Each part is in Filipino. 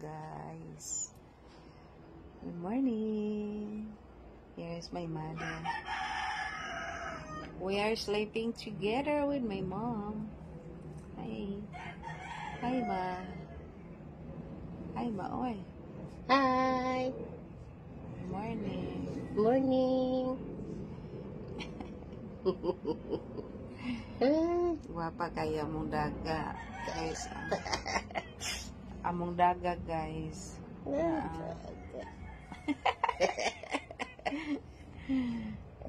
guys. Good morning. Here's my mother. We are sleeping together with my mom. Hi. Hi, ma. Hi, ma. Oy. Hi. Morning. Morning. Wapa kaya among daga, guys. Among daga, guys.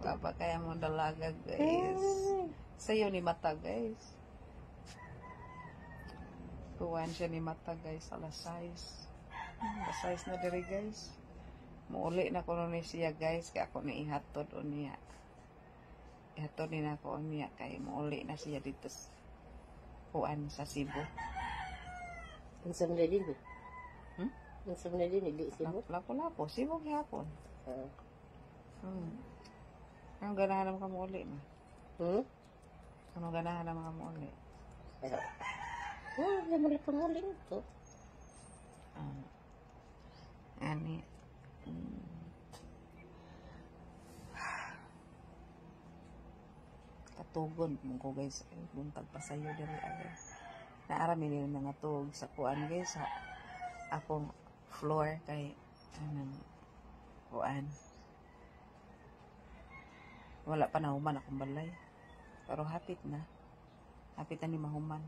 Wapa kaya among dalaga, guys. Sayo ni mata, guys. Tuwan siya ni mata, guys. Alas 6. Alas 6 na diri, guys. Muuli na ko ni siya, guys. Kaya ako ni ihatod o niya. Ihatod ni na ko niya. Kaya muuli na siya dito kuan sa Cebu. Ang sama na din eh. Ang sama na din eh, di Cebu. Lapo-lapo. Cebu gihapon. Anong ganahan naman ka muuli na? Anong ganahan naman ka muuli? Wala mo na panguling ito. Ani. Katugon mo ko, guys. Buntag pa sa'yo dali agad. Naarami nila nga tug sa kuan, guys. Sa akong floor kay kuan. Wala pa nahuman akong balay. Pero hapit na. Hapit na ni mahuman.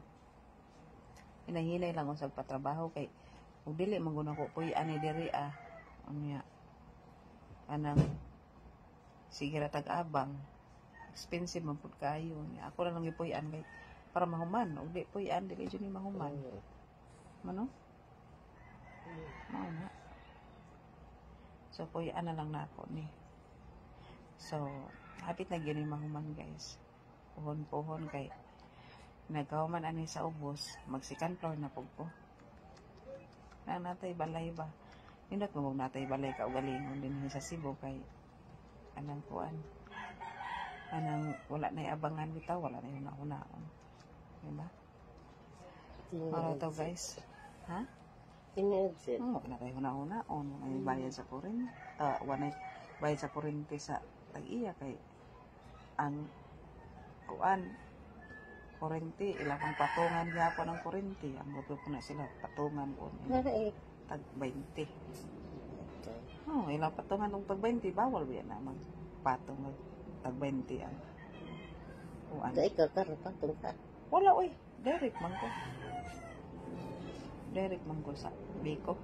Hinahinay lang ako sa patrabaho kay kung dili mangguna ko puy ani diri unya anang sige ra tag-abang expensive man pud kayo niya ako na lang ipuy-an kay para mahuman ug di puy-an dili jud ni mahuman mano mao na so puy-an na lang nako ni so hapit na gyud ni mahuman, guys. Puhon kay nagawaman ani sa ubos, mag-second floor na pug ko. Na natay balay ba? Nindot mo natay balay ka ugalingon din sa Cebu kay anang kuan. Anang wala na abangan bitaw, wala na yung nahunaon. Diba? Para to, guys. Ha? Tinedset. Wala na yung nahunaon. May bayad sa kuryente. Wala bayad sa kuryente sa tag-iya kay ang kuan kurente, ilang kong patungan yapon ng kurente. Ang buto po na sila, patungan po niya. Tag 20. Ilang patungan ng tag 20, bawal ba yan naman? Patong tag 20 ang kuan. Ikaw ka, patong ka. Wala, uy. Direct man ko. Direct man ko sa Biko.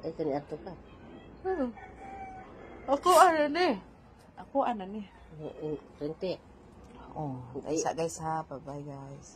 Ay, kaniato ka. Ako ano ni? Kurente. Guys ha, bye bye, guys.